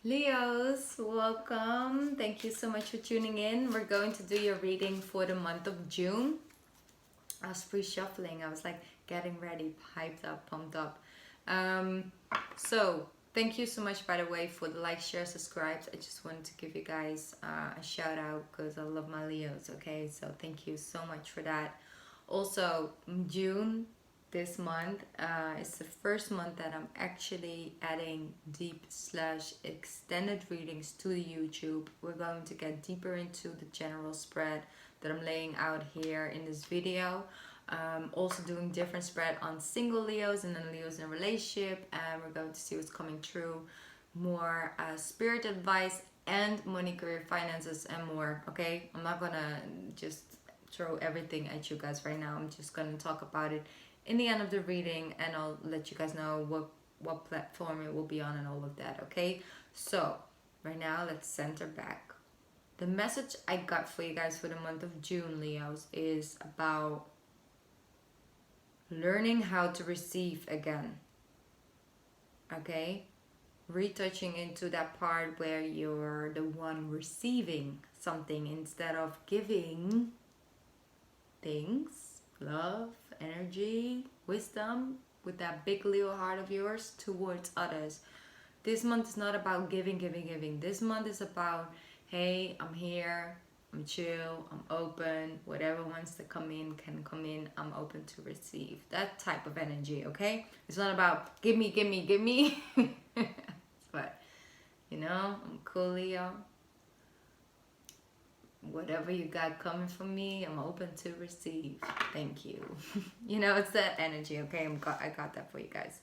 Leos, welcome. Thank you so much for tuning in. We're going to do your reading for the month of June. I was pre-shuffling. I was like getting ready, hyped up, pumped up. So thank you so much, by the way, for the like, share, subscribes. I just wanted to give you guys a shout out because I love my Leos. Okay, so thank you so much for that. Also, June this month is the first month that I'm actually adding deep/extended readings to the YouTube. We're going to get deeper into the general spread that I'm laying out here in this video. Also doing different spread on single Leos and then Leos in a relationship, and we're going to see what's coming true, more spirit advice and money, career, finances, and more. Okay, I'm not gonna just throw everything at you guys right now. I'm just gonna talk about it in the end of the reading, and I'll let you guys know what platform it will be on and all of that. Okay, so right now let's center back. The message I got for you guys for the month of June, Leos, is about learning how to receive again. Okay, retouching into that part where you're the one receiving something instead of giving things, love, energy, wisdom, with that big Leo heart of yours towards others. This month is not about giving. This month is about, hey, I'm here, I'm chill, I'm open, whatever wants to come in can come in, I'm open to receive. That type of energy, okay? It's not about give me. But, I'm cool, Leo. Whatever you got coming from me, I'm open to receive. Thank you. It's that energy, okay? I got that for you guys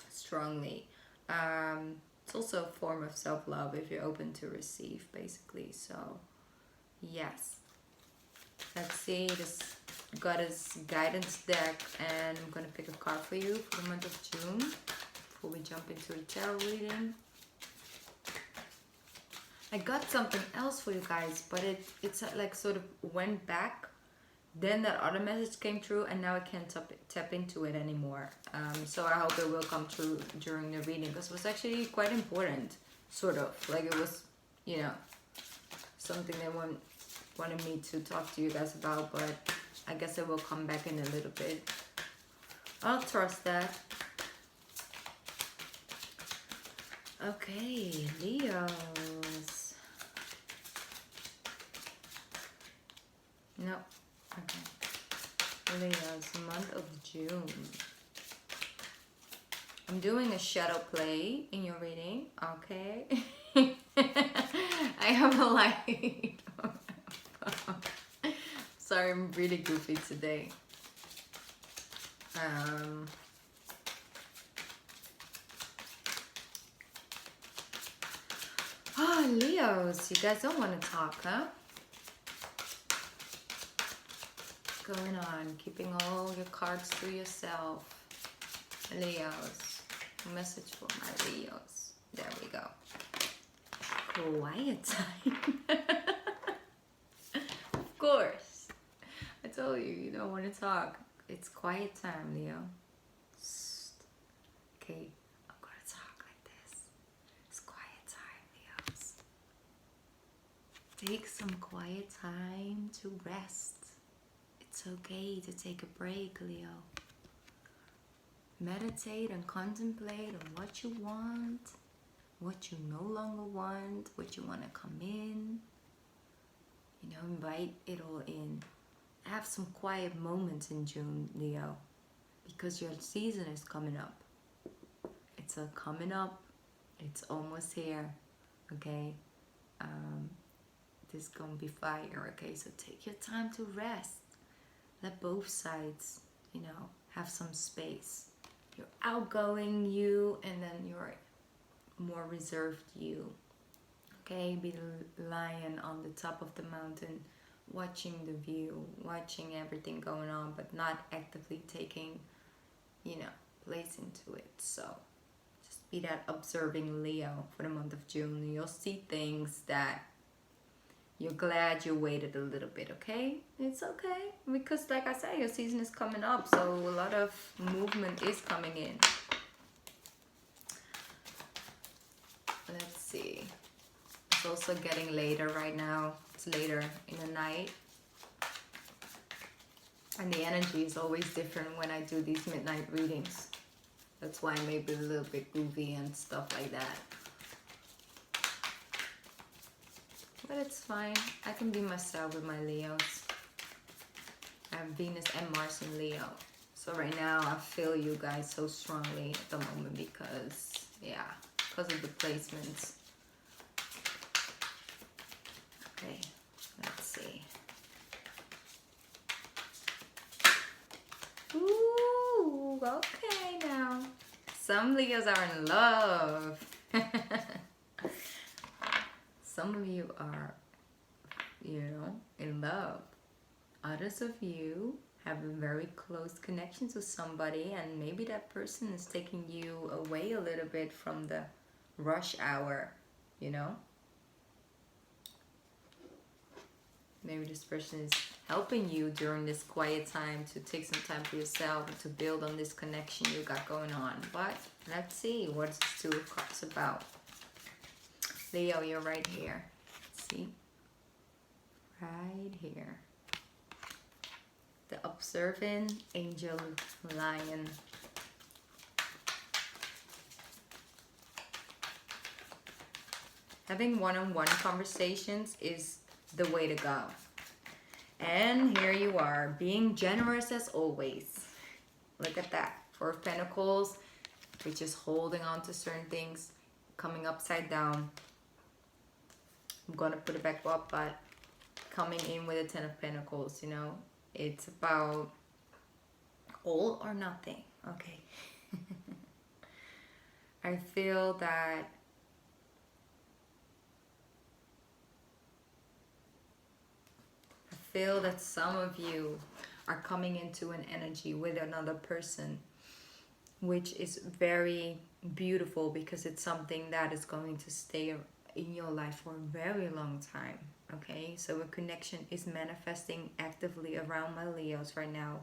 strongly. It's also a form of self-love if you're open to receive, basically. So yes, let's see this goddess guidance deck, and I'm gonna pick a card for you for the month of June before we jump into the tarot reading. I got something else for you guys, but it's like sort of went back. Then that other message came through, and now I can't tap into it anymore. So I hope it will come through during the reading, because it was actually quite important, sort of. Like it was, something they wanted me to talk to you guys about, but I guess it will come back in a little bit. I'll trust that. Okay, Leos. No. Okay. Leos, month of June. I'm doing a shadow play in your reading, okay? I have a light. Sorry, I'm really goofy today. Oh, Leos, you guys don't want to talk, huh? What's going on? Keeping all your cards to yourself. Leos. A message for my Leos. There we go. Quiet time. Of course. I told you don't want to talk. It's quiet time, Leo. Okay, I'm gonna talk like this. It's quiet time, Leos. Take some quiet time to rest. It's okay to take a break, Leo. Meditate and contemplate on what you want, what you no longer want, what you want to come in. Invite it all in. Have some quiet moments in June, Leo, because your season is coming up. It's coming up. It's almost here, okay? This is gonna be fire, okay? So take your time to rest. Let both sides, have some space. Your outgoing you, and then your more reserved you. Okay, be the lion on the top of the mountain, watching the view, watching everything going on, but not actively taking, place into it. So just be that observing Leo for the month of June. You'll see things that you're glad you waited a little bit, okay? It's okay, because like I said, your season is coming up, so a lot of movement is coming in. Let's It's also getting later right now. It's later in the night. And the energy is always different when I do these midnight readings. That's why I may be a little bit goofy and stuff like that. But it's fine. I can be myself with my Leos. I have Venus and Mars in Leo. So right now I feel you guys so strongly at the moment because, yeah, because of the placements. Okay, let's see. Ooh, okay now. Some Leos are in love. Some of you are, you know, in love. Others of you have a very close connection to somebody, and maybe that person is taking you away a little bit from the rush hour, you know? Maybe this person is helping you during this quiet time to take some time for yourself and to build on this connection you got going on. But let's see, what's this Two of Cups about? Leo, you're right here. See? Right here. The observing angel lion. Having one-on-one conversations is the way to go. And here you are, being generous as always. Look at that. Four of Pentacles, which is holding on to certain things, coming upside down. I'm gonna put it back up, but coming in with a Ten of Pentacles, you know. It's about all or nothing, okay? I feel that some of you are coming into an energy with another person, which is very beautiful because it's something that is going to stay in your life for a very long time. Okay, so a connection is manifesting actively around my Leos right now,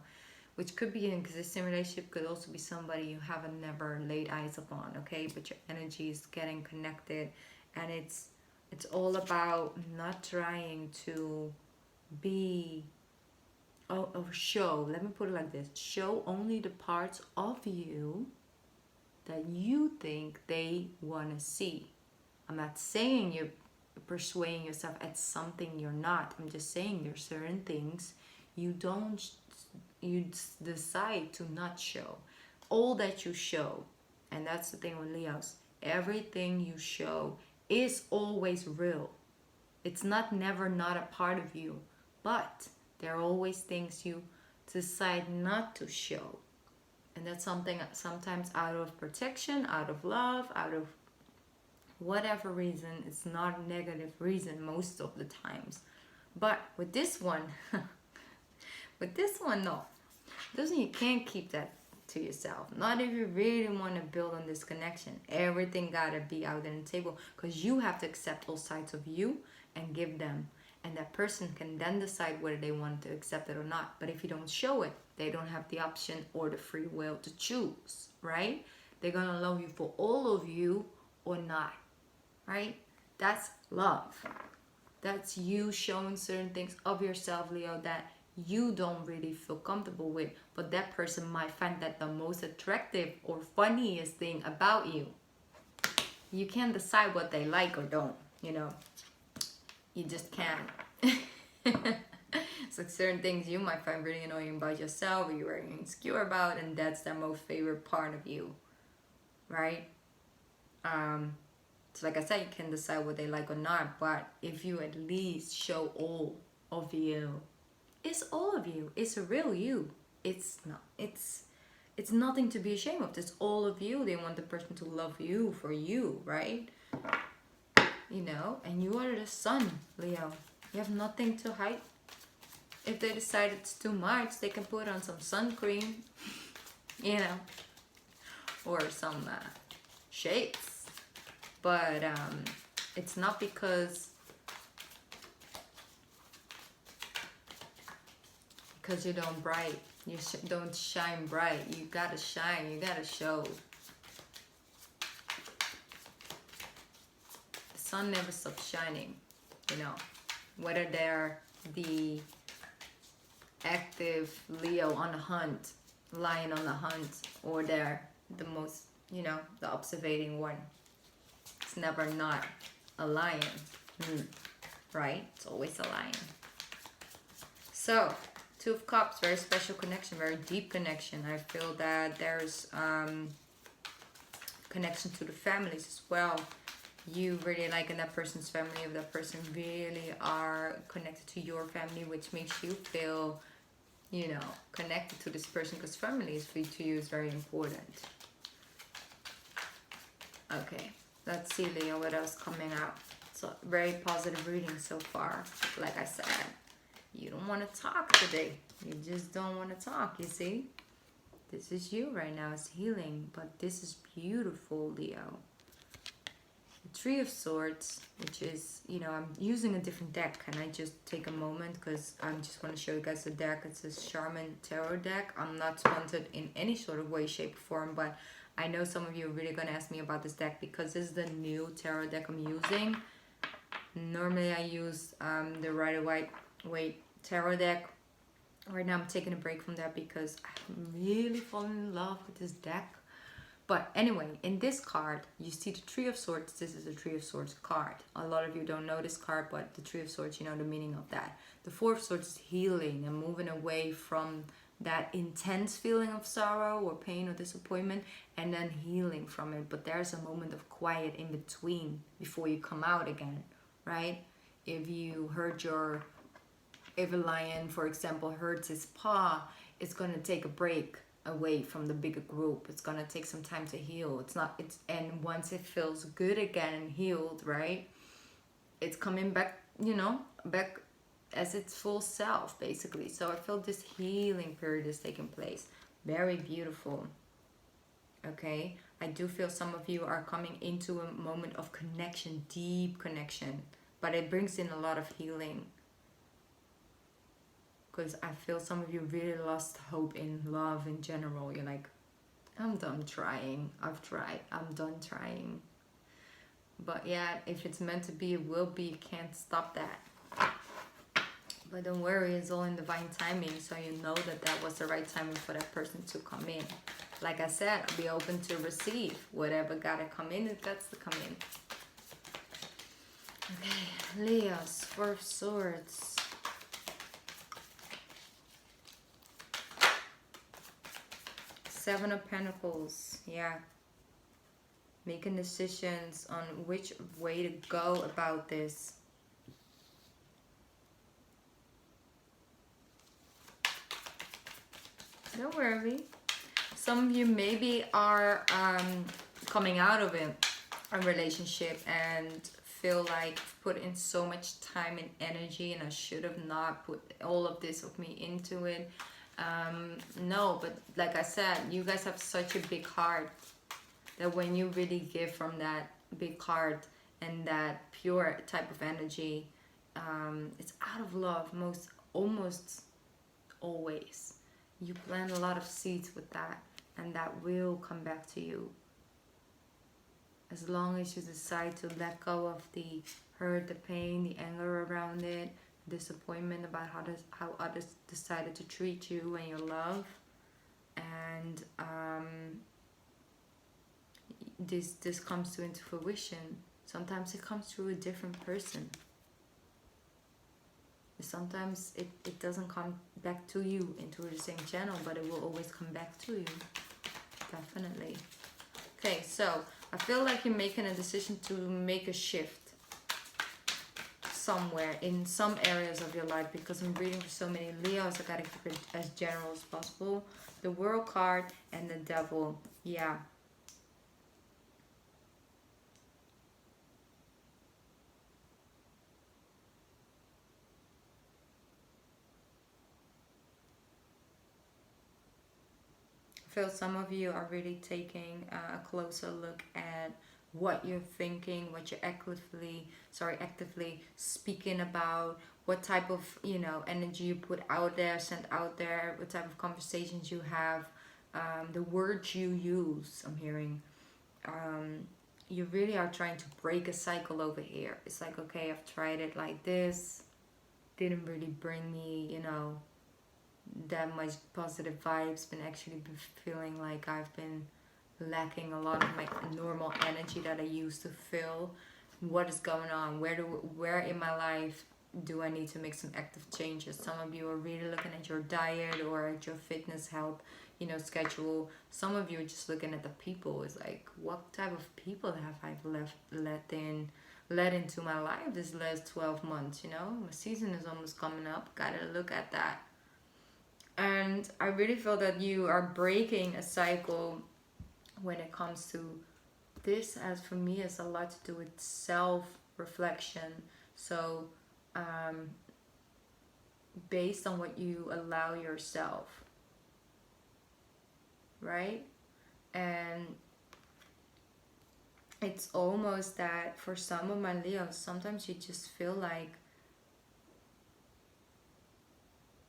which could be an existing relationship, could also be somebody you haven't never laid eyes upon. Okay, but your energy is getting connected, and it's all about not trying to be or show. Let me put it like this: show only the parts of you that you think they want to see. I'm not saying you're persuading yourself at something you're not. I'm just saying there's certain things you decide to not show. All that you show, and that's the thing with Leos, everything you show is always real. It's never not a part of you, but there are always things you decide not to show. And that's something sometimes out of protection, out of love, out of whatever reason. It's not a negative reason most of the times. But with this one, no. You can't keep that to yourself. Not if you really want to build on this connection. Everything gotta be out on the table, because you have to accept all sides of you and give them. And that person can then decide whether they want to accept it or not. But if you don't show it, they don't have the option or the free will to choose, right? They're gonna love you for all of you or not, right? That's love. That's you showing certain things of yourself, Leo, that you don't really feel comfortable with, but that person might find that the most attractive or funniest thing about you. You can't decide what they like or don't, you know. You just can't. It's like certain things you might find really annoying about yourself, or you're very insecure about, and that's their most favorite part of you, right? So like I said, you can decide what they like or not, but if you at least show all of you, it's all of you. It's a real you. It's nothing to be ashamed of. It's all of you. They want the person to love you for you, right? You know, and you are the sun, Leo. You have nothing to hide. If they decide it's too much, they can put on some sunscreen, you know, or some shades. But it's not because you don't bright. You don't shine bright. You gotta shine. You gotta show. sun never stops shining, you know, whether they're the active Leo on the hunt, lion on the hunt, or they're the most, you know, the observating one. It's never not a lion, right? It's always a lion. So, Two of Cups, very special connection, very deep connection. I feel that there's connection to the families as well. You really like in that person's family, if that person really are connected to your family, which makes you feel, you know, connected to this person, because family is to you is very important. Okay, let's see, Leo, what else coming out. So very positive reading so far. Like I said, you don't want to talk today. You just don't want to talk, you see? This is you right now. It's healing, but this is beautiful, Leo. The Three of Swords, which is, you know, I'm using a different deck. Can I just take a moment? Because I'm just going to show you guys the deck. It's a Shaman Tarot deck. I'm not sponsored in any sort of way, shape, or form, but I know some of you are really going to ask me about this deck because this is the new tarot deck I'm using. Normally I use the Rider-Waite tarot deck. Right now I'm taking a break from that because I'm really falling in love with this deck. But anyway, in this card, you see the Three of Swords. This is a Three of Swords card. A lot of you don't know this card, but the Three of Swords, you know the meaning of that. The Four of Swords is healing and moving away from that intense feeling of sorrow or pain or disappointment, and then healing from it. But there's a moment of quiet in between before you come out again, right? If a lion, for example, hurts his paw, it's going to take a break away from the bigger group. It's going to take some time to heal. And once it feels good again and healed, right, it's coming back, you know, back as its full self, basically. So I feel this healing period is taking place. Very beautiful. Okay, I do feel some of you are coming into a moment of connection, deep connection, but it brings in a lot of healing. Because I feel some of you really lost hope in love in general. You're like, I'm done trying. I've tried. I'm done trying. But yeah, if it's meant to be, it will be. You can't stop that. But don't worry, it's all in divine timing. So you know that that was the right timing for that person to come in. Like I said, I'll be open to receive. Whatever gotta come in, it got to come in. Okay, Leo's Four of Swords. Seven of Pentacles, yeah. Making decisions on which way to go about this. Don't worry. Some of you maybe are coming out of a relationship and feel like I've put in so much time and energy and I should have not put all of this of me into it. No, but like I said, you guys have such a big heart that when you really give from that big heart and that pure type of energy, it's out of love almost always. You plant a lot of seeds with that, and that will come back to you. As long as you decide to let go of the hurt, the pain, the anger around it, disappointment about how others decided to treat you and your love, and this comes into fruition. Sometimes it comes through a different person. Sometimes it doesn't come back to you into the same channel, but it will always come back to you. Definitely. Okay, so I feel like you're making a decision to make a shift somewhere in some areas of your life, because I'm reading for so many Leos. I gotta keep it as general as possible. The World card and the Devil. Yeah. I feel some of you are really taking a closer look at what you're thinking, what you're actively speaking about, what type of, you know, energy you put out there, send out there, what type of conversations you have, the words you use. I'm hearing you really are trying to break a cycle over here. It's like, okay, I've tried it like this, didn't really bring me, you know, that much positive vibes. Been actually feeling like I've been lacking a lot of my normal energy that I used to feel. What is going on? Where in my life do I need to make some active changes? Some of you are really looking at your diet or at your fitness health, you know, schedule. Some of you are just looking at the people. It's like, what type of people have I let into my life this last 12 months, you know? My season is almost coming up. Gotta look at that. And I really feel that you are breaking a cycle when it comes to this. As for me, has a lot to do with self-reflection. So based on what you allow yourself, right? And it's almost that for some of my Leos, sometimes you just feel like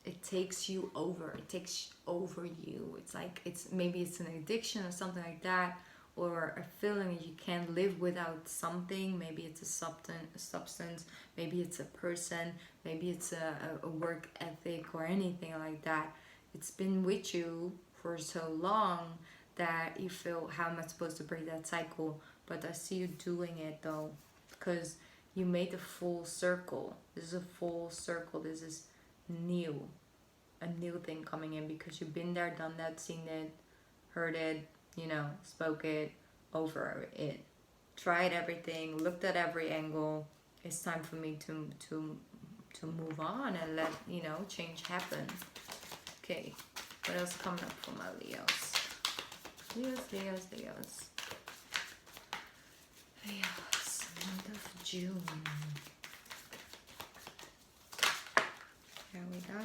it takes you over. It takes over you. It's like, maybe it's an addiction or something like that, or a feeling that you can't live without something. Maybe it's a substance, maybe it's a person, maybe it's a work ethic or anything like that. It's been with you for so long that you feel, how am I supposed to break that cycle? But I see you doing it though, because you made a full circle. This is a full circle. This is new, a new thing coming in, because you've been there, done that, seen it, heard it, you know, spoke it, over it, tried everything, looked at every angle. It's time for me to move on and let, you know, change happen. Okay, what else coming up for my Leos? Leos. Month of June. There we go.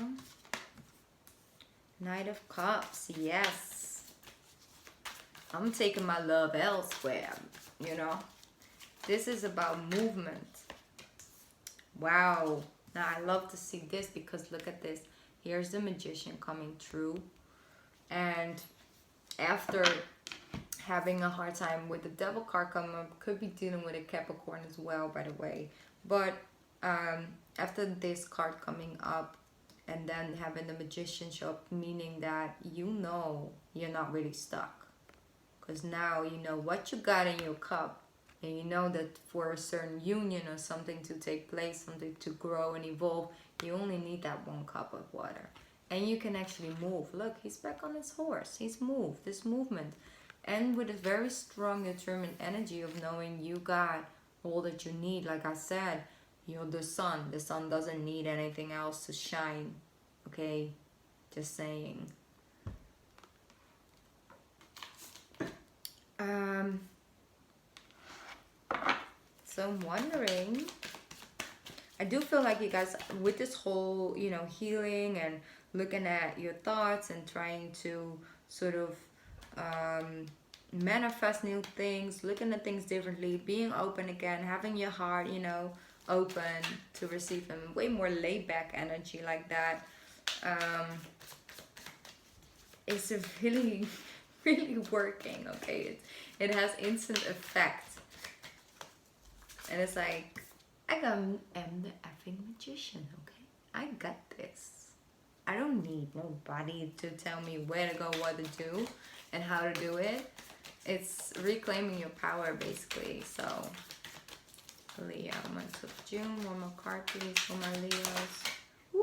Knight of Cups, yes. I'm taking my love elsewhere, you know. This is about movement. Wow. Now I love to see this, because look at this. Here's the Magician coming through. And after having a hard time with the Devil card coming up, could be dealing with a Capricorn as well, by the way. But after this card coming up and then having the Magician show up, meaning that you know you're not really stuck, because now you know what you got in your cup, and you know that for a certain union or something to take place, something to grow and evolve, you only need that 1 cup of water, and you can actually move. Look, he's back on his horse. He's moved. This movement, and with a very strong, determined energy of knowing you got all that you need. Like I said, you're the sun. The sun doesn't need anything else to shine. Okay, just saying. So I'm wondering, I do feel like you guys, with this whole, you know, healing and looking at your thoughts and trying to sort of manifest new things, looking at things differently, being open again, having your heart, you know, open to receive them, way more laid back energy like that. It's a really working, okay? It has instant effect. And it's like, I am the effing magician, okay? I got this. I don't need nobody to tell me where to go, what to do, and how to do it. It's reclaiming your power, basically. So, Leo, month of June. One more card, please, for my Leos. Woo!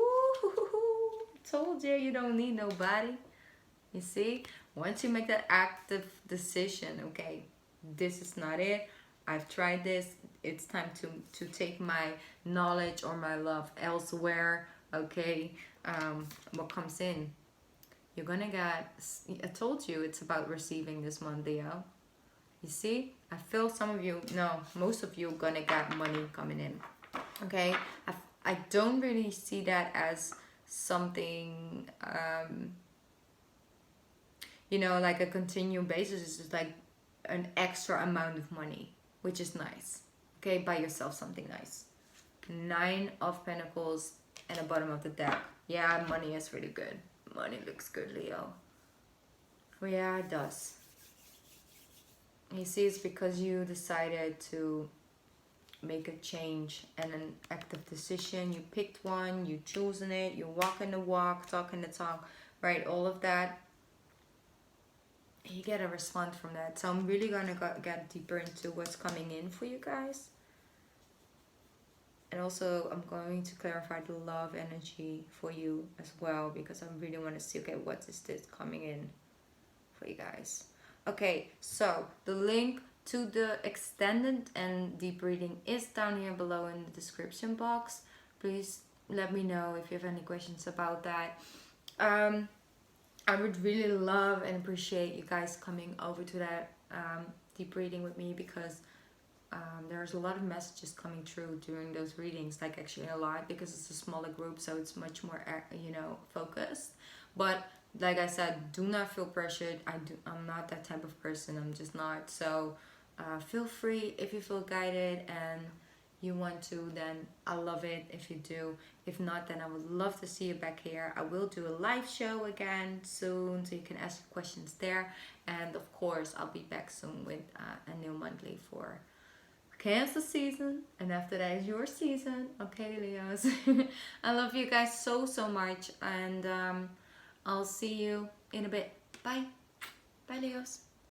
Told you don't need nobody. You see? Once you make that active decision, okay, this is not it. I've tried this. It's time to take my knowledge or my love elsewhere, okay? What comes in? You're gonna get, I told you it's about receiving this month, Leo. You see? I feel some of you, no, most of you are gonna get money coming in, okay? I don't really see that as something, you know, like a continual basis. It's just like an extra amount of money, which is nice. Okay, buy yourself something nice. 9 of Pentacles and the bottom of the deck. Yeah, money is really good. Money looks good, Leo. Oh yeah, it does. You see, it's because you decided to make a change and an active decision. You picked one, you chosen it, you walk in the walk, talk in the talk, right? All of that. You get a response from that. So I'm really gonna get deeper into what's coming in for you guys. And also I'm going to clarify the love energy for you as well, because I really want to see, okay, what is this coming in for you guys. Okay, so the link to the extended and deep reading is down here below in the description box. Please let me know if you have any questions about that. I would really love and appreciate you guys coming over to that deep reading with me, because there's a lot of messages coming through during those readings, like actually a lot, because it's a smaller group, so it's much more focused. But like I said, do not feel pressured. I'm not that type of person. I'm just not. So feel free if you feel guided and you want to, then I love it if you do. If not, then I would love to see you back here. I will do a live show again soon, so you can ask questions there. And of course, I'll be back soon with a new monthly for Cancer season, and after that is your season. Okay, Leos. I love you guys so much, and I'll see you in a bit. Bye. Bye, Leos.